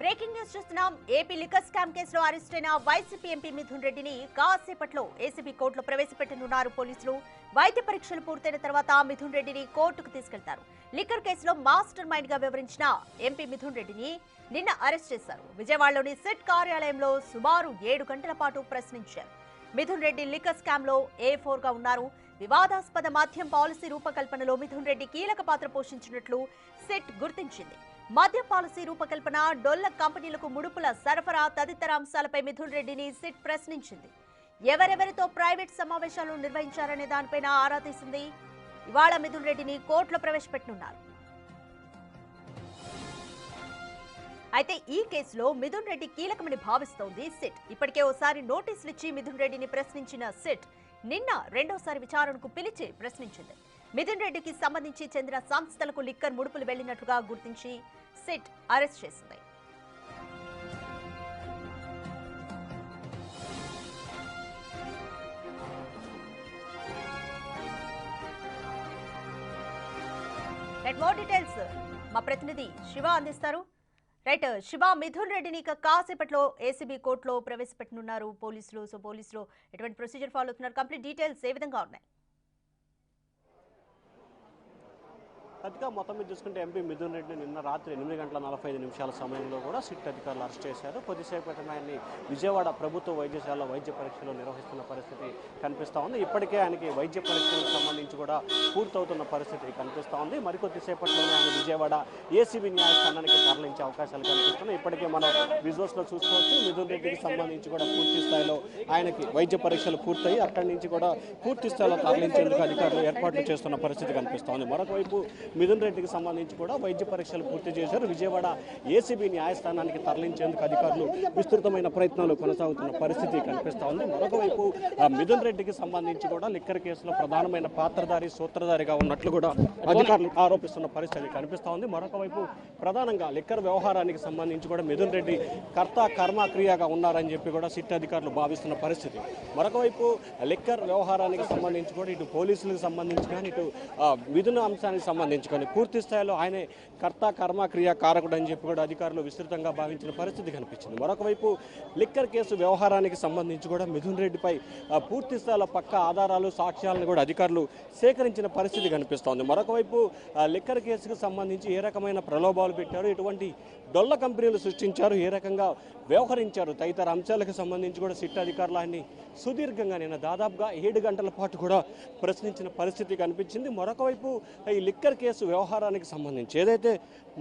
Breaking news చూస్తున్నాం. AP liquor scam కేసులో arrest అయిన వైసీపీ ఎంపీ మిథున్ రెడ్డిని కాసేపట్లో ఏసీబీ కోర్టులో ప్రవేశపెట్టనున్నారు పోలీసులు. వైద్య పరీక్షలు పూర్తయిన తర్వాత మిథున్ రెడ్డిని కోర్టుకు తీసుకెళ్తారు. లిక్కర్ కేసులో మాస్టర్ మైండ్ గా వివరించిన ఎంపీ మిథున్ రెడ్డిని నిన్న అరెస్ట్ చేశారు. విజయవాడలోని సిట్ కార్యాలయంలో సుమారు 7 గంటల పాటు ప్రశ్నించారు. మిథున్ రెడ్డి లిక్కర్ స్కామ్ లో A4 గా ఉన్నారు. వివాదాస్పద మద్యం పాలసీ రూపకల్పనలో మిథున్ రెడ్డి కీలక పాత్ర పోషించినట్లు సిట్ గుర్తించింది. మద్య పాలసీ రూపకల్పన, డొల్ల కంపెనీలకు ముడుపుల సరఫరా తదితర అంశాలపై మిథున్ రెడ్డిని సిట్ ప్రశ్నించింది. ఎవరెవరితో ప్రైవేట్ సమావేశాలు నిర్వహించారనే దానిపైన ఆరా తీసింది. ఇవాళ మిథున్ రెడ్డిని కోర్టులో ప్రవేశపెట్టనున్నారు. అయితే ఈ కేసులో మిథున్ రెడ్డి కీలకమని భావిస్తోంది సిట్. ఇప్పటికే ఓసారి నోటీసులు ఇచ్చి మిథున్ రెడ్డిని ప్రశ్నించిన సిట్ నిన్న రెండోసారి విచారణకు పిలిచి ప్రశ్నించింది. మిథున్ రెడ్డికి సంబంధించి చెందిన సంస్థలకు లిక్కర్ ముడుపులు వెళ్లినట్లుగా గుర్తించి సిట్ అరెస్ట్ చేసింది. మోర్ డీటెయిల్స్ మా ప్రతినిధి శివ అందిస్తారు. రైట్ శివ, మిథున్ రెడ్డిని కాసేపట్లో ఏసీబీ కోర్టులో ప్రవేశపెట్టనున్నారు పోలీసులు. సో పోలీసులు ఎటువంటి ప్రొసీజర్ ఫాలో అవుతున్నారు? కంప్లీట్ డీటెయిల్స్ ఏ విధంగా ఉన్నాయి? అదిగా మొత్తం మీద చూసుకుంటే ఎంపీ మిథున్ రెడ్డిని నిన్న రాత్రి 8:45 సమయంలో కూడా సిట్ అధికారులు అరెస్ట్ చేశారు. కొద్దిసేపు క్రితం ఆయన్ని విజయవాడ ప్రభుత్వ వైద్యశాలలో వైద్య పరీక్షలు నిర్వహిస్తున్న పరిస్థితి కనిపిస్తూ ఉంది. ఇప్పటికే ఆయనకి వైద్య పరీక్షలకు సంబంధించి కూడా పూర్తవుతున్న పరిస్థితి కనిపిస్తూ ఉంది. మరికొద్దిసేపట్లోనే ఆయన విజయవాడ ఏసీబీ న్యాయస్థానానికి తరలించే అవకాశాలు కనిపిస్తున్నాయి. ఇప్పటికే మనం విజువల్స్లో చూసుకోవచ్చు. మిథున్ రెడ్డికి సంబంధించి కూడా పూర్తి స్థాయిలో ఆయనకి వైద్య పరీక్షలు పూర్తయి అక్కడి నుంచి కూడా పూర్తి స్థాయిలో తరలించేందుకు అధికారులు ఏర్పాట్లు చేస్తున్న పరిస్థితి కనిపిస్తోంది. మరొక వైపు మిథున్ రెడ్డికి సంబంధించి కూడా వైద్య పరీక్షలు పూర్తి చేశారు. విజయవాడ ఏసీబీ న్యాయస్థానానికి తరలించేందుకు అధికారులు విస్తృతమైన ప్రయత్నాలు కొనసాగుతున్న పరిస్థితి కనిపిస్తూ ఉంది. మరొక వైపు మిథున్ రెడ్డికి సంబంధించి కూడా లిక్కర్ కేసులో ప్రధానమైన పాత్రధారి, సూత్రధారిగా ఉన్నట్లు కూడా అధికారులు ఆరోపిస్తున్న పరిస్థితి కనిపిస్తూ ఉంది. మరొక వైపు ప్రధానంగా లిక్కర్ వ్యవహారానికి సంబంధించి కూడా మిథున్ రెడ్డి కర్త కర్మ క్రియగా ఉన్నారని చెప్పి కూడా సిట్ అధికారులు భావిస్తున్న పరిస్థితి. మరొక వైపు లిక్కర్ వ్యవహారానికి సంబంధించి కూడా ఇటు పోలీసులకు సంబంధించి కానీ ఇటు మిథున అంశానికి సంబంధించి కానీ పూర్తి స్థాయిలో ఆయనే కర్త కర్మ క్రియా కారకుడు అని చెప్పి కూడా అధికారులు విస్తృతంగా భావించిన పరిస్థితి కనిపించింది. మరొక వైపు లిక్కర్ కేసు వ్యవహారానికి సంబంధించి కూడా మిథున్ రెడ్డిపై పూర్తి స్థాయిలో పక్క ఆధారాలు, సాక్ష్యాలను కూడా అధికారులు సేకరించిన పరిస్థితి కనిపిస్తోంది. మరొక వైపు లిక్కర్ కేసుకు సంబంధించి ఏ రకమైన ప్రలోభాలు పెట్టారు, ఎటువంటి డొల్ల కంపెనీలు సృష్టించారు, ఏ రకంగా వ్యవహరించారు తదితర అంశాలకు సంబంధించి కూడా సిట్ అధికారులు ఆయన్ని సుదీర్ఘంగా నిన్న దాదాపుగా 7 గంటల పాటు కూడా ప్రశ్నించిన పరిస్థితి కనిపించింది. మరొక వైపు ఈ లిక్కర్ కేసు వ్యవహారానికి సంబంధించి ఏదైతే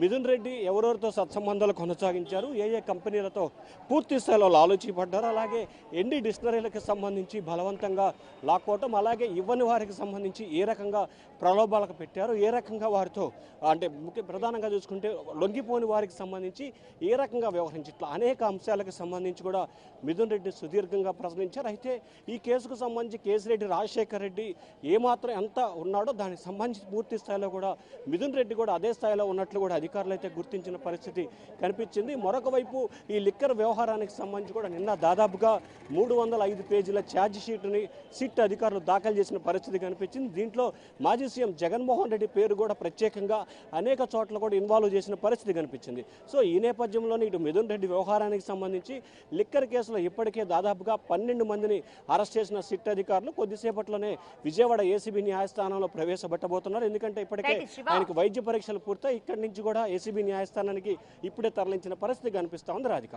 మిథున్ రెడ్డి ఎవరెవరితో సత్సంబంధాలు కొనసాగించారు, ఏ ఏ కంపెనీలతో పూర్తి స్థాయిలో లాలూచీపడ్డారు, అలాగే ఎన్ని డిస్టిలరీలకు సంబంధించి బలవంతంగా లాక్కోవటం, అలాగే ఇవ్వని వారికి సంబంధించి ఏ రకంగా ప్రలోభాలకు పెట్టారు, ఏ రకంగా వారితో అంటే ప్రధానంగా చూసుకుంటే లొంగిపోని వారికి సంబంధించి ఏ రకంగా వ్యవహరించి, ఇట్లా అనేక అంశాలకు సంబంధించి కూడా మిథున్ రెడ్డి సుదీర్ఘంగా ప్రశ్నించారు. అయితే ఈ కేసుకు సంబంధించి కేసిరెడ్డి రాజశేఖర్ రెడ్డి ఏమాత్రం ఎంత ఉన్నాడో దానికి సంబంధించి పూర్తి స్థాయిలో కూడా మిథున్ రెడ్డి కూడా అదే స్థాయిలో ఉన్నట్లు కూడా అధికారులు అయితే గుర్తించిన పరిస్థితి కనిపించింది. మరొక వైపు ఈ లిక్కర్ వ్యవహారానికి సంబంధించి కూడా నిన్న దాదాపుగా 305 పేజీల ఛార్జ్ షీట్ని సిట్ అధికారులు దాఖలు చేసిన పరిస్థితి కనిపించింది. దీంట్లో మాజీ సీఎం జగన్మోహన్ రెడ్డి పేరు కూడా ప్రత్యేకంగా అనేక చోట్ల కూడా ఇన్వాల్వ్ చేసిన పరిస్థితి కనిపించింది. సో ఈ నేపథ్యంలోనే ఇటు మిథున్ రెడ్డి వ్యవహారానికి సంబంధించి లిక్కర్ కేసులో ఇప్పటికే దాదాపుగా 12 మందిని అరెస్ట్ చేసిన సిట్ అధికారులు కొద్దిసేపట్లోనే విజయవాడ ఏసీబీ న్యాయస్థానంలో ప్రవేశపెట్టబోతున్నారు. ఎందుకంటే ఇప్పటికే ఆయనకు వైద్య పరీక్షలు పూర్తయి ఇక్కడి నుంచి కూడా ఏసీబీ న్యాయస్థానానికి ఇప్పుడే తరలించిన పరిస్థితి కనిపిస్తూ ఉంది. Radhika.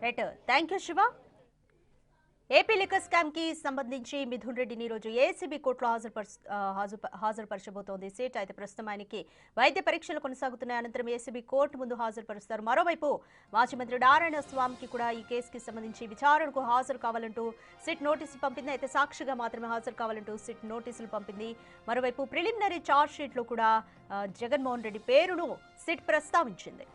Right, thank you Shiva. AP liquor scam కి సంబంధించి మిథున్ రెడ్డిని రోజు ఏసీబీ కోర్టులో హాజరుపరచబోతోంది సిట్. అయితే ప్రస్తుతం ఆయనకి వైద్య పరీక్షలు కొనసాగుతున్నాయి. అనంతరం ఏసీబీ కోర్టు ముందు హాజరుపరుస్తారు. మరోవైపు మాజీ మంత్రి నారాయణ స్వామికి కూడా ఈ కేసుకి సంబంధించి విచారణకు హాజరు కావాలంటూ సిట్ నోటీసులు పంపింది. అయితే సాక్షిగా మాత్రమే హాజరు కావాలంటూ సిట్ నోటీసులు పంపింది. మరోవైపు ప్రిలిమినరీ ఛార్జ్ షీట్ లో కూడా జగన్మోహన్ రెడ్డి పేరును సిట్ ప్రస్తావించింది.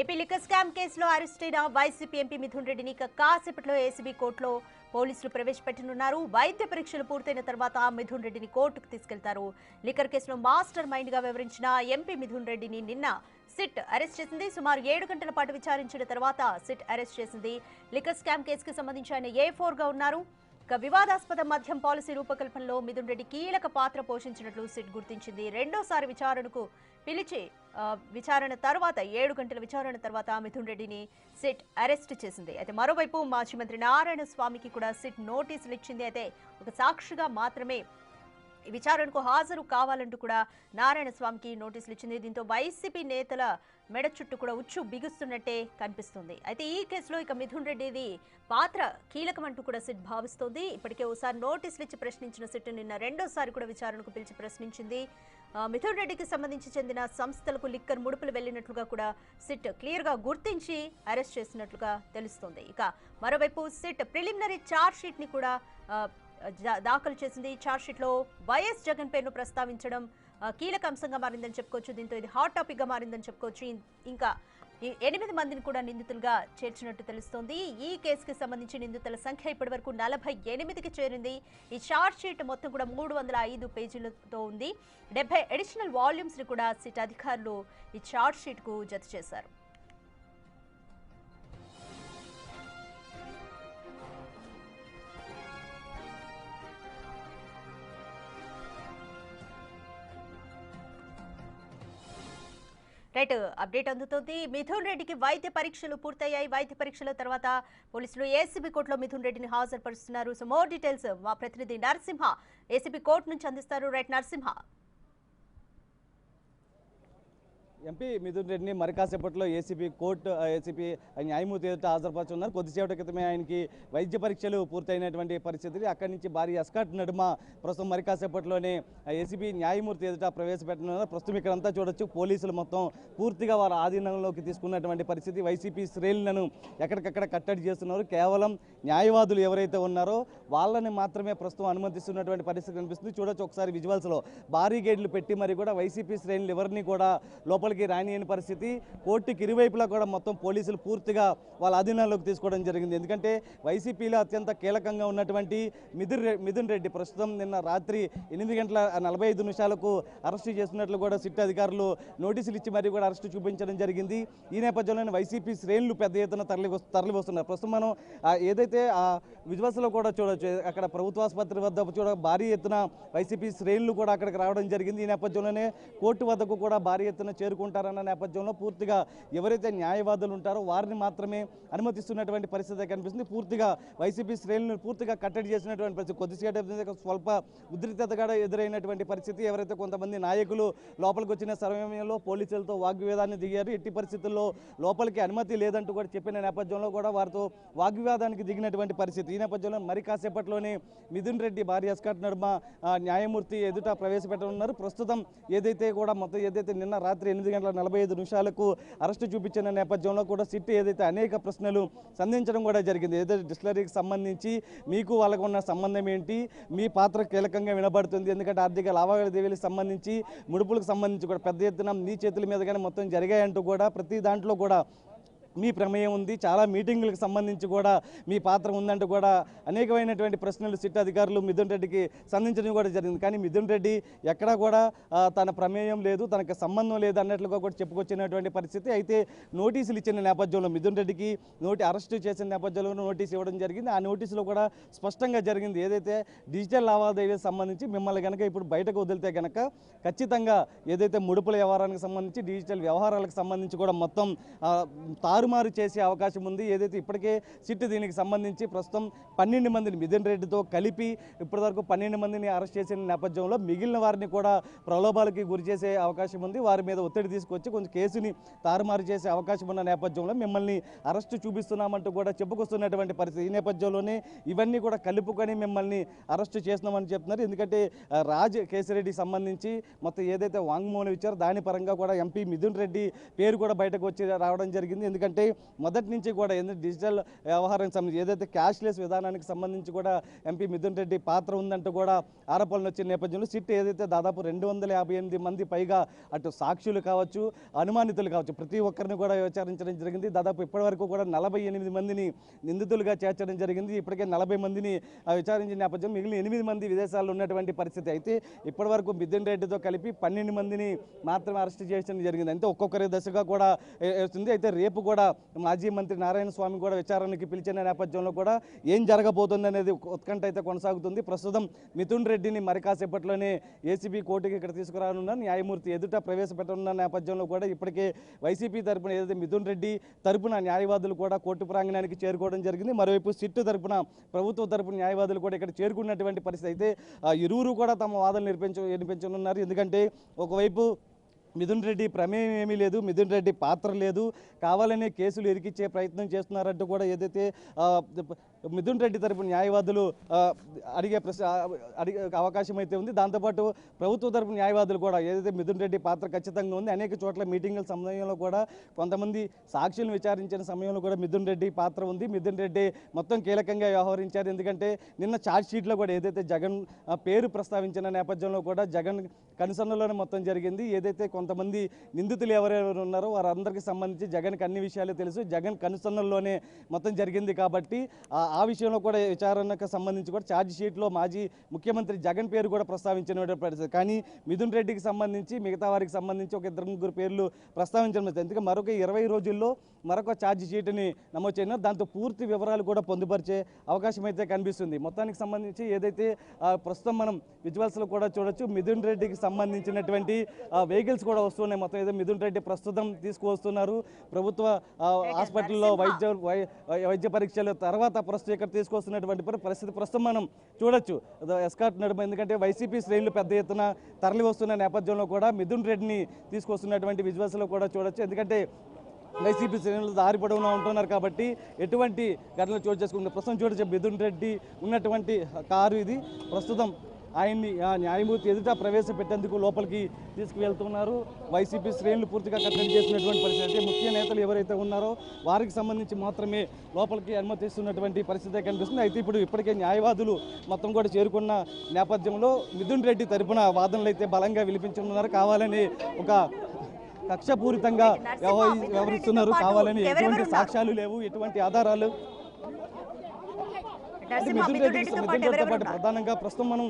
ఏపీ లిక్కర్ స్కామ్ కేసులో అరెస్ట్ అయిన వైసీపీ ఎంపీ మిథున్ రెడ్డిని కాసేపట్లో ఏసీబీ కోర్టులో పోలీసులు ప్రవేశపెట్టనున్నారు. వైద్య పరీక్షలు పూర్తయిన తర్వాత మిథున్ రెడ్డిని కోర్టుకు తీసుకెళ్తారు. లిక్కర్ కేసులో మాస్టర్ మైండ్ గా వివరించిన ఎంపీ మిథున్ రెడ్డిని నిన్న సిట్ అరెస్ట్ చేసింది. సుమారు 7 గంటల పాటు విచారించిన తర్వాత సిట్ అరెస్ట్ చేసింది. లిక్కర్ స్కామ్ కేసుకు సంబంధించి ఆయన A4 గా ఉన్నారు. ఇక వివాదాస్పద మద్యం పాలసీ రూపకల్పనలో మిథున్ రెడ్డి కీలక పాత్ర పోషించినట్లు సిట్ గుర్తించింది. రెండోసారి విచారణకు పిలిచి విచారణ తర్వాత 7 గంటల విచారణ తర్వాత మిథున్ రెడ్డిని సిట్ అరెస్ట్ చేసింది. అయితే మరోవైపు మాజీ మంత్రి నారాయణ స్వామికి కూడా సిట్ నోటీసులు ఇచ్చింది. అయితే ఒక సాక్షిగా మాత్రమే ఈ విచారణకు హాజరు కావాలంటూ కూడా నారాయణ స్వామికి నోటీసులు ఇచ్చింది. దీంతో వైసీపీ నేతల మెడ చుట్టూ కూడా ఉచ్చు బిగుస్తున్నట్టే కనిపిస్తుంది. అయితే ఈ కేసులో ఇక మిథున్ రెడ్డిది పాత్ర కీలకమంటూ కూడా సిట్ భావిస్తోంది. ఇప్పటికే ఓసారి నోటీసులు ఇచ్చి ప్రశ్నించిన సిట్ నిన్న రెండోసారి కూడా విచారణకు పిలిచి ప్రశ్నించింది. మిథున్ రెడ్డికి సంబంధించి చెందిన సంస్థలకు లిక్కర్ ముడుపులు వెళ్లినట్లుగా కూడా సిట్ క్లియర్ గా గుర్తించి అరెస్ట్ చేసినట్లుగా తెలుస్తోంది. ఇక మరోవైపు సిట్ ప్రిలిమినరీ ఛార్జ్ షీట్ ని కూడా దాఖలు చేసింది. ఛార్జ్ షీట్ లో వైఎస్ జగన్ పేరును ప్రస్తావించడం కీలక అంశంగా మారిందని చెప్పుకోవచ్చు. దీంతో ఇది హాట్ టాపిక్ గా మారిందని చెప్పుకోవచ్చు. ఇంకా 8 మందిని కూడా నిందితులుగా చేర్చినట్టు తెలుస్తోంది. ఈ కేసుకి సంబంధించి నిందితుల సంఖ్య ఇప్పటి వరకు 48కి చేరింది. ఈ ఛార్జ్ షీట్ మొత్తం కూడా 305 పేజీలతో ఉంది. 70 అడిషనల్ వాల్యూమ్స్ ని కూడా సిట్ అధికారులు ఈ ఛార్జ్ షీట్ కు జత చేశారు. రైట్, అప్డేట్ అందుతోంది. మిథున్ రెడ్డికి వైద్య పరీక్షలు పూర్తయ్యాయి. వైద్య పరీక్షల తర్వాత పోలీసులు ఏసీబీ కోర్టులో మిథున్ రెడ్డిని హాజరుపరుస్తున్నారు. సో మోర్ డీటెయిల్స్ మా ప్రతినిధి నరసింహ ఏసీబీ కోర్టు నుంచి అందిస్తారు. రైట్ నరసింహ. ఎంపీ మిథున్ రెడ్డిని మరి కాసేపట్లో ఏసీబీ న్యాయమూర్తి ఎదుట హాజరుపరుచున్నారు. కొద్దిసేపటి క్రితమే ఆయనకి వైద్య పరీక్షలు పూర్తయినటువంటి పరిస్థితి. అక్కడి నుంచి భారీ ఎస్కాట్ నడుమ ప్రస్తుతం మరి కాసేపట్లోనే ఏసీబీ న్యాయమూర్తి ఎదుట ప్రవేశపెట్టనున్నారు. ప్రస్తుతం ఇక్కడంతా చూడొచ్చు, పోలీసులు మొత్తం పూర్తిగా వారి ఆధీనంలోకి తీసుకున్నటువంటి పరిస్థితి. వైసీపీ శ్రేణులను ఎక్కడికక్కడ కట్టడి చేస్తున్నారు. కేవలం న్యాయవాదులు ఎవరైతే ఉన్నారో వాళ్ళని మాత్రమే ప్రస్తుతం అనుమతిస్తున్నటువంటి పరిస్థితి కనిపిస్తుంది. చూడొచ్చు ఒకసారి విజువల్స్లో భారీ గేట్లు పెట్టి మరి కూడా వైసీపీ శ్రేణులు ఎవరిని కూడా లోపలికి రానియని పరిస్థితి. కోర్టుకి ఇరువైపులా కూడా మొత్తం పోలీసులు పూర్తిగా వాళ్ళ అధీనంలోకి తీసుకోవడం జరిగింది. ఎందుకంటే వైసీపీలో అత్యంత కీలకంగా ఉన్నటువంటి మిథున్ రెడ్డి ప్రస్తుతం నిన్న రాత్రి 8:45 అరెస్టు చేస్తున్నట్లు కూడా సిట్ అధికారులు నోటీసులు ఇచ్చి మరీ కూడా అరెస్టు చూపించడం జరిగింది. ఈ నేపథ్యంలోనే వైసీపీ శ్రేణులు పెద్ద ఎత్తున తరలి వస్తున్నారు. ప్రస్తుతం మనం ఏదైతే ఆ విజువల్స్లో కూడా చూడొచ్చు, అక్కడ ప్రభుత్వ ఆసుపత్రి వద్ద భారీ ఎత్తున వైసీపీ శ్రేణులు కూడా అక్కడికి రావడం జరిగింది. ఈ నేపథ్యంలోనే కోర్టు వద్దకు కూడా భారీ ఎత్తున చేరుకుంటారన్న నేపథ్యంలో పూర్తిగా ఎవరైతే న్యాయవాదులు ఉంటారో వారిని మాత్రమే అనుమతిస్తున్నటువంటి పరిస్థితి కనిపిస్తుంది. పూర్తిగా వైసీపీ శ్రేణులను పూర్తిగా కట్టడి చేసినటువంటి పరిస్థితి. కొద్దిసేపు స్వల్ప ఉద్రిక్తతగా ఎదురైనటువంటి పరిస్థితి. ఎవరైతే కొంతమంది నాయకులు లోపలికి వచ్చిన సమయంలో పోలీసులతో వాగ్వివాదాన్ని దిగారు. ఎట్టి పరిస్థితుల్లో లోపలికి అనుమతి లేదంటూ కూడా చెప్పిన నేపథ్యంలో కూడా వారితో వాగ్వివాదానికి దిగినటువంటి పరిస్థితి. ఈ నేపథ్యంలో మరి కాసేపట్లోనే మిథున్ రెడ్డి భారీ ఎస్కాట్ నడుమ న్యాయమూర్తి ఎదుట ప్రవేశపెట్టనున్నారు. ప్రస్తుతం ఏదైతే కూడా మొత్తం ఏదైతే నిన్న రాత్రి 8:45 అరెస్టు చూపించిన నేపథ్యంలో కూడా సిట్ ఏదైతే అనేక ప్రశ్నలు సంధించడం కూడా జరిగింది. ఏదైతే డిస్టిలరీకి సంబంధించి మీకు వాళ్ళకు ఉన్న సంబంధం ఏంటి, మీ పాత్ర కీలకంగా వినబడుతుంది. ఎందుకంటే ఆర్థిక లావాదేవీలకు సంబంధించి ముడుపులకు సంబంధించి కూడా పెద్ద ఎత్తున మీ చేతుల మీదుగానే మొత్తం జరిగాయంటూ కూడా ప్రతి దాంట్లో కూడా మీ ప్రమేయం ఉంది, చాలా మీటింగులకు సంబంధించి కూడా మీ పాత్ర ఉందంటూ కూడా అనేకమైనటువంటి ప్రశ్నలు సిట్ అధికారులు మిథున్ రెడ్డికి సంధించడం కూడా జరిగింది. కానీ మిథున్ రెడ్డి ఎక్కడా కూడా తన ప్రమేయం లేదు, తనకు సంబంధం లేదు అన్నట్లుగా కూడా చెప్పుకొచ్చినటువంటి పరిస్థితి. అయితే నోటీసులు ఇచ్చిన నేపథ్యంలో మిథున్ రెడ్డికి అరెస్టు చేసిన నేపథ్యంలో నోటీసు ఇవ్వడం జరిగింది. ఆ నోటీసులో కూడా స్పష్టంగా జరిగింది, ఏదైతే డిజిటల్ లావాదేవీలకు సంబంధించి మిమ్మల్ని కనుక ఇప్పుడు బయటకు వదిలితే కనుక ఖచ్చితంగా ఏదైతే ముడుపుల వ్యవహారానికి సంబంధించి డిజిటల్ వ్యవహారాలకు సంబంధించి కూడా మొత్తం తారుమారు చేసే అవకాశం ఉంది. ఏదైతే ఇప్పటికే సిట్ దీనికి సంబంధించి ప్రస్తుతం 12 మందిని మిథున్ రెడ్డితో కలిపి ఇప్పటివరకు 12 మందిని అరెస్ట్ చేసిన నేపథ్యంలో మిగిలిన వారిని కూడా ప్రలోభాలకి గురి చేసే అవకాశం ఉంది. వారి మీద ఒత్తిడి తీసుకొచ్చి కొంచెం కేసుని తారుమారు చేసే అవకాశం ఉన్న నేపథ్యంలో మిమ్మల్ని అరెస్టు చూపిస్తున్నామంటూ కూడా చెప్పుకొస్తున్నటువంటి పరిస్థితి. ఈ నేపథ్యంలోనే ఇవన్నీ కూడా కలుపుకొని మిమ్మల్ని అరెస్టు చేస్తున్నామని చెప్తున్నారు. ఎందుకంటే రాజ్ కేసిరెడ్డికి సంబంధించి మొత్తం ఏదైతే వాంగ్మూలం ఇచ్చారో దాని పరంగా కూడా ఎంపీ మిథున్ రెడ్డి పేరు కూడా బయటకు వచ్చి రావడం జరిగింది. ఎందుకంటే మొదటి నుంచి కూడా డిజిటల్ వ్యవహారానికి సంబంధించి ఏదైతే క్యాష్లెస్ విధానానికి సంబంధించి కూడా ఎంపీ మిథున్ రెడ్డి పాత్ర ఉందంటూ కూడా ఆరోపణలు వచ్చిన నేపథ్యంలో సిట్ ఏదైతే దాదాపు 258 మంది పైగా అటు సాక్షులు కావచ్చు, అనుమానితులు కావచ్చు, ప్రతి ఒక్కరిని కూడా విచారించడం జరిగింది. దాదాపు ఇప్పటివరకు కూడా 48 మందిని నిందితులుగా చేర్చడం జరిగింది. ఇప్పటికే 40 మందిని విచారించిన నేపథ్యం మిగిలిన 8 మంది విదేశాల్లో ఉన్నటువంటి పరిస్థితి. అయితే ఇప్పటివరకు మిథున్ రెడ్డితో కలిపి 12 మందిని మాత్రమే అరెస్ట్ చేయడం జరిగింది. అంటే ఒక్కొక్కరి దశగా కూడా వస్తుంది. అయితే రేపు కూడా కూడా మాజీ మంత్రి నారాయణ స్వామి కూడా విచారణకి పిలిచిన నేపథ్యంలో కూడా ఏం జరగబోతుంది అనేది ఉత్కంఠ అయితే కొనసాగుతుంది. ప్రస్తుతం మిథున్ రెడ్డిని మరి కాసేపట్లోనే ఏసీబీ కోర్టుకి ఇక్కడ తీసుకురానున్న న్యాయమూర్తి ఎదుట ప్రవేశపెట్టనున్న నేపథ్యంలో కూడా ఇప్పటికే వైసీపీ తరపున ఏదైతే మిథున్ రెడ్డి తరపున న్యాయవాదులు కూడా కోర్టు ప్రాంగణానికి చేరుకోవడం జరిగింది. మరోవైపు సిట్టు తరపున ప్రభుత్వ తరపున న్యాయవాదులు కూడా ఇక్కడ చేరుకున్నటువంటి పరిస్థితి అయితే ఇరువురు కూడా తమ వాదనలు వినిపించనున్నారు. ఎందుకంటే ఒకవైపు మిథున్ రెడ్డి ప్రమేయం ఏమీ లేదు, మిథున్ రెడ్డి పాత్ర లేదు, కావాలనే కేసులు ఇరికిచ్చే ప్రయత్నం చేస్తున్నారంటూ కూడా ఏదైతే మిథున్ రెడ్డి తరపు న్యాయవాదులు అడిగే అవకాశం అయితే ఉంది. దాంతోపాటు ప్రభుత్వ తరపు న్యాయవాదులు కూడా ఏదైతే మిథున్ రెడ్డి పాత్ర ఖచ్చితంగా ఉంది, అనేక చోట్ల మీటింగుల సమయంలో కూడా కొంతమంది సాక్షులను విచారించిన సమయంలో కూడా మిథున్ రెడ్డి పాత్ర ఉంది, మిథున్ రెడ్డి మొత్తం కీలకంగా వ్యవహరించారు. ఎందుకంటే నిన్న ఛార్జ్ షీట్లో కూడా ఏదైతే జగన్ పేరు ప్రస్తావించిన నేపథ్యంలో కూడా జగన్ కనుసన్నలోనే మొత్తం జరిగింది. ఏదైతే కొంతమంది నిందితులు ఎవరెవరు ఉన్నారో వారందరికీ సంబంధించి జగన్కి అన్ని విషయాలు తెలుసు, జగన్ కనుసన్నల్లోనే మొత్తం జరిగింది. కాబట్టి ఆ విషయంలో కూడా విచారణకు సంబంధించి కూడా ఛార్జ్ షీట్లో మాజీ ముఖ్యమంత్రి జగన్ పేరు కూడా ప్రస్తావించిన పరిస్థితి. కానీ మిథున్ రెడ్డికి సంబంధించి మిగతా వారికి సంబంధించి ఒక 2-3 పేర్లు ప్రస్తావించడం. ఎందుకంటే మరొక 20 రోజుల్లో మరొక ఛార్జ్ షీట్ని నమోదు చేయడం, దాంతో పూర్తి వివరాలు కూడా పొందుపరిచే అవకాశం అయితే కనిపిస్తుంది. మొత్తానికి సంబంధించి ఏదైతే ప్రస్తుతం మనం విజువల్స్లో కూడా చూడొచ్చు, మిథున్ రెడ్డికి సంబంధించినటువంటి వెహికల్స్ కూడా వస్తున్నాయి. మొత్తం ఏదో మిథున్ రెడ్డి ప్రస్తుతం తీసుకువస్తున్నారు ప్రభుత్వ హాస్పిటల్లో వైద్య పరీక్షల తర్వాత ప్రస్తుతం ఇక్కడ తీసుకొస్తున్నటువంటి పరిస్థితి ప్రస్తుతం మనం చూడొచ్చు ఎస్కార్ట్ నడుమ. ఎందుకంటే వైసీపీ శ్రేణులు పెద్ద ఎత్తున తరలి వస్తున్న నేపథ్యంలో కూడా మిథున్ రెడ్డిని తీసుకొస్తున్నటువంటి విజువల్స్లో కూడా చూడొచ్చు. ఎందుకంటే వైసీపీ శ్రేణులు దారి పొడవునా ఉంటున్నారు కాబట్టి ఎటువంటి ఘటనలు చోటు చేసుకుంటారు. ప్రస్తుతం చూడొచ్చు మిథున్ రెడ్డి ఉన్నటువంటి కారు ఇది. ప్రస్తుతం ఆయన్ని న్యాయమూర్తి ఎదుట ప్రవేశపెట్టేందుకు లోపలికి తీసుకువెళ్తున్నారు. వైసీపీ శ్రేణులు పూర్తిగా కట్టడి చేసినటువంటి పరిస్థితి. అంటే ముఖ్య నేతలు ఎవరైతే ఉన్నారో వారికి సంబంధించి మాత్రమే లోపలికి అనుమతిస్తున్నటువంటి పరిస్థితి కనిపిస్తుంది. అయితే ఇప్పటికే న్యాయవాదులు మొత్తం కూడా చేరుకున్న నేపథ్యంలో మిథున్ రెడ్డి తరపున వాదనలు అయితే బలంగా వినిపించుతున్నారు. కావాలని ఒక కక్షపూరితంగా వ్యవహరిస్తున్నారు, కావాలని ఎటువంటి సాక్ష్యాలు లేవు, ఎటువంటి ఆధారాలు. మిథున్ రెడ్డితో పాటు ప్రధానంగా ప్రస్తుతం మనం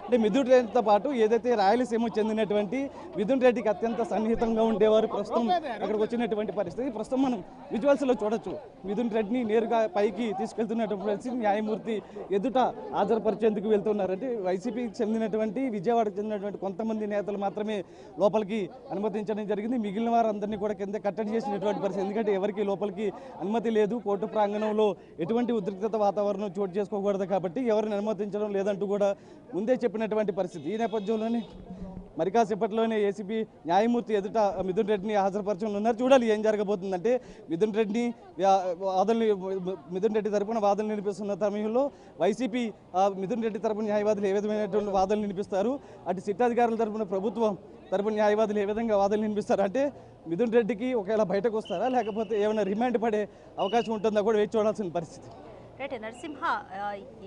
అంటే మిథున్ రెడ్డితో పాటు ఏదైతే రాయలసీమ చెందినటువంటి మిథున్ రెడ్డికి అత్యంత సన్నిహితంగా ఉండేవారు ప్రస్తుతం అక్కడికి వచ్చినటువంటి పరిస్థితి ప్రస్తుతం మనం విజువల్స్లో చూడొచ్చు. మిథున్ రెడ్డిని నేరుగా పైకి తీసుకెళ్తున్నటువంటి పరిస్థితి న్యాయమూర్తి ఎదుట హాజరుపరిచేందుకు వెళ్తున్నారు. అంటే వైసీపీకి చెందినటువంటి విజయవాడకు చెందినటువంటి కొంతమంది నేతలు మాత్రమే లోపలికి అనుమతించడం జరిగింది. మిగిలిన వారందరినీ కూడా కింద కట్టడి చేసినటువంటి పరిస్థితి. ఎందుకంటే ఎవరికి లోపలికి అనుమతి లేదు, కోర్టు ప్రాంగణంలో ఎటువంటి ఉద్రిక్తత వాతావరణం చోటు చేసుకోకూడదు కాబట్టి ఎవరిని అనుమతించడం లేదంటూ కూడా ముందే చెప్పినటువంటి పరిస్థితి. ఈ నేపథ్యంలోనే మరి కాసేపట్లోనే ఏసీబీ న్యాయమూర్తి ఎదుట మిథున్ రెడ్డిని హాజరుపరచనున్నారు. చూడాలి ఏం జరగబోతుందంటే మిథున్ రెడ్డి తరపున వాదనలు వినిపిస్తున్న సమయంలో వైసీపీ మిథున్ రెడ్డి తరపున న్యాయవాదులు ఏ విధమైనటువంటి వాదనలు వినిపిస్తారు, అటు సిట్ అధికారుల తరపున ప్రభుత్వం తరపున న్యాయవాదులు ఏ విధంగా వాదనలు వినిపిస్తారు, అంటే మిథున్ రెడ్డికి ఒకవేళ బయటకు వస్తారా లేకపోతే ఏమైనా రిమాండ్ పడే అవకాశం ఉంటుందా కూడా వేచి చూడాల్సిన పరిస్థితి. రైట్ నరసింహ,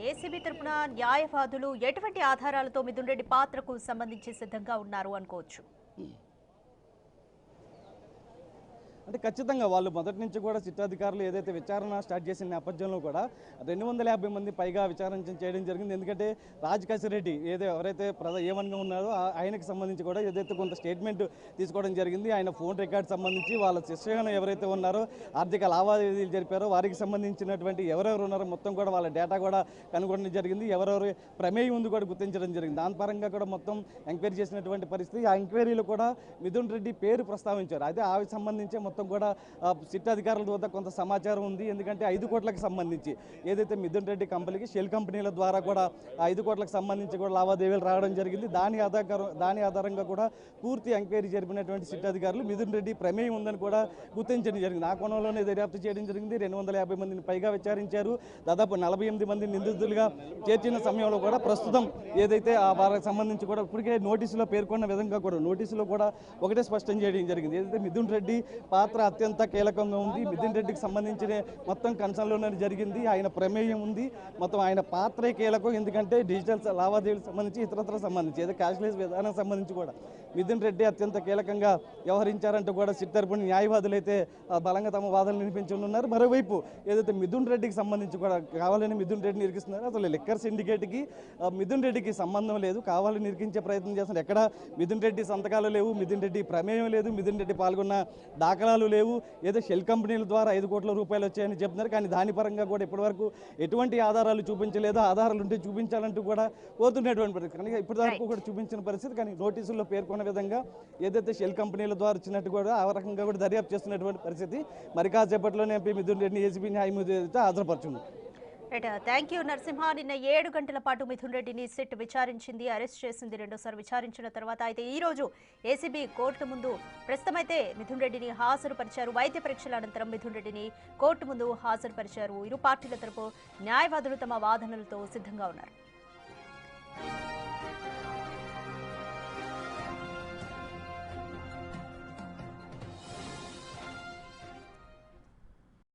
ఏసీబీ తరపున న్యాయవాదులు ఎటువంటి ఆధారాలతో మిథున్ రెడ్డి పాత్రకు సంబంధించి సిద్ధంగా ఉన్నారు అనుకోవచ్చు? అంటే ఖచ్చితంగా వాళ్ళు మొదటి నుంచి కూడా సిట్ అధికారులు ఏదైతే విచారణ స్టార్ట్ చేసిన నేపథ్యంలో కూడా 250 మంది పైగా విచారణ చేయడం జరిగింది. ఎందుకంటే రెడ్డి ఎవరైతే ఏమనగా ఉన్నారో ఆయనకు సంబంధించి కూడా ఏదైతే కొంత స్టేట్మెంట్ తీసుకోవడం జరిగింది. ఆయన ఫోన్ రికార్డ్ సంబంధించి వాళ్ళ శిష్యులను ఎవరైతే ఉన్నారో ఆర్థిక లావాదేవీలు జరిపారో వారికి సంబంధించినటువంటి ఎవరెవరు ఉన్నారో మొత్తం కూడా వాళ్ళ డేటా కూడా కనుగొనడం జరిగింది. ఎవరెవరు ప్రమేయం ఉంది కూడా గుర్తించడం జరిగింది. దాని పరంగా కూడా మొత్తం ఎంక్వైరీ చేసినటువంటి పరిస్థితి. ఆ ఎంక్వైరీలో కూడా మిథున్ రెడ్డి పేరు ప్రస్తావించారు. అయితే ఆ సంబంధించి మొత్తం కూడా సిట్ అధికారుల వద్ద కొంత సమాచారం ఉంది. ఎందుకంటే 5 కోట్లకు సంబంధించి ఏదైతే మిథున్ రెడ్డి కంపెనీకి షెల్ కంపెనీల ద్వారా కూడా 5 కోట్లకు సంబంధించి కూడా లావాదేవీలు రావడం జరిగింది. దాని ఆధారంగా కూడా పూర్తి ఎంక్వైరీ జరిపినటువంటి సిట్ అధికారులు మిథున్ రెడ్డి ప్రమేయం ఉందని కూడా గుర్తించడం జరిగింది. ఆ కోణంలోనే దర్యాప్తు చేయడం జరిగింది. 250 మందిని పైగా విచారించారు. దాదాపు 48 మంది నిందితులుగా చేర్చిన సమయంలో కూడా ప్రస్తుతం ఏదైతే వారికి సంబంధించి కూడా ఇప్పటికే నోటీసులో పేర్కొన్న విధంగా కూడా నోటీసులో కూడా ఒకటే స్పష్టం చేయడం జరిగింది. ఏదైతే మిథున్ రెడ్డి పాత్ర అత్యంత కీలకంగా ఉంది, మిథున్ రెడ్డికి సంబంధించిన మొత్తం కన్సర్న్లోనే జరిగింది, ఆయన ప్రమేయం ఉంది, మొత్తం ఆయన పాత్రే కీలకం. ఎందుకంటే డిజిటల్ లావాదేవీలకు సంబంధించి ఇతరత్ర సంబంధించి ఏదో క్యాష్లెస్ విధానం సంబంధించి కూడా మిథున్ రెడ్డి అత్యంత కీలకంగా వ్యవహరించారంటూ కూడా సిట్ తరపున న్యాయవాదులు అయితే బలంగా తమ వాదనలు వినిపించనున్నారు. మరోవైపు ఏదైతే మిథున్ రెడ్డికి సంబంధించి కూడా కావాలని మిథున్ రెడ్డిని ఇరికిస్తున్నారు. అసలు లిక్కర్ సిండికేట్కి మిథున్ రెడ్డికి సంబంధం లేదు, కావాలని ఇరికించే ప్రయత్నం చేస్తున్నారు. ఎక్కడ మిథున్ రెడ్డి సంతకాలు లేవు, మిథున్ రెడ్డి ప్రమేయం లేదు, మిథున్ రెడ్డి పాల్గొన్న దాఖలాలు లేవు. ఏదో షెల్ కంపెనీల ద్వారా 5 కోట్ల రూపాయలు వచ్చాయని చెప్తున్నారు. కానీ దాని పరంగా కూడా ఇప్పటివరకు ఎటువంటి ఆధారాలు చూపించలేదు. ఆధారాలు ఉంటే చూపించాలంటూ కూడా కోరుతున్నటువంటి పరిస్థితి. కానీ ఇప్పటివరకు కూడా చూపించిన పరిస్థితి. కానీ నోటీసుల్లో పేర్కొన్న విధంగా ఏదైతే షెల్ కంపెనీల ద్వారా వచ్చినట్టు కూడా ఆ రకంగా కూడా దర్యాప్తు చేస్తున్నటువంటి పరిస్థితి. మరి కాసేపట్లోనే ఎంపీ మిథున్ రెడ్డిని ఏసీబీ న్యాయమూర్తి హాజరుపరచుంది. Thank you Narasimha. నిన్న 7 గంటల పాటు మిథున్ రెడ్డిని సిట్ విచారించింది, అరెస్ట్ చేసింది. రెండోసారి విచారించిన తర్వాత అయితే ఈ రోజు ఏసీబీ కోర్టు ముందు ప్రస్తుతం అయితే మిథున్ రెడ్డిని హాజరుపరిచారు. వైద్య పరీక్షల అనంతరం మిథున్ రెడ్డిని కోర్టు ముందు హాజరుపరిచారు. ఇరు పార్టీల తరపు న్యాయవాదులు తమ వాదనలతో సిద్ధంగా ఉన్నారు.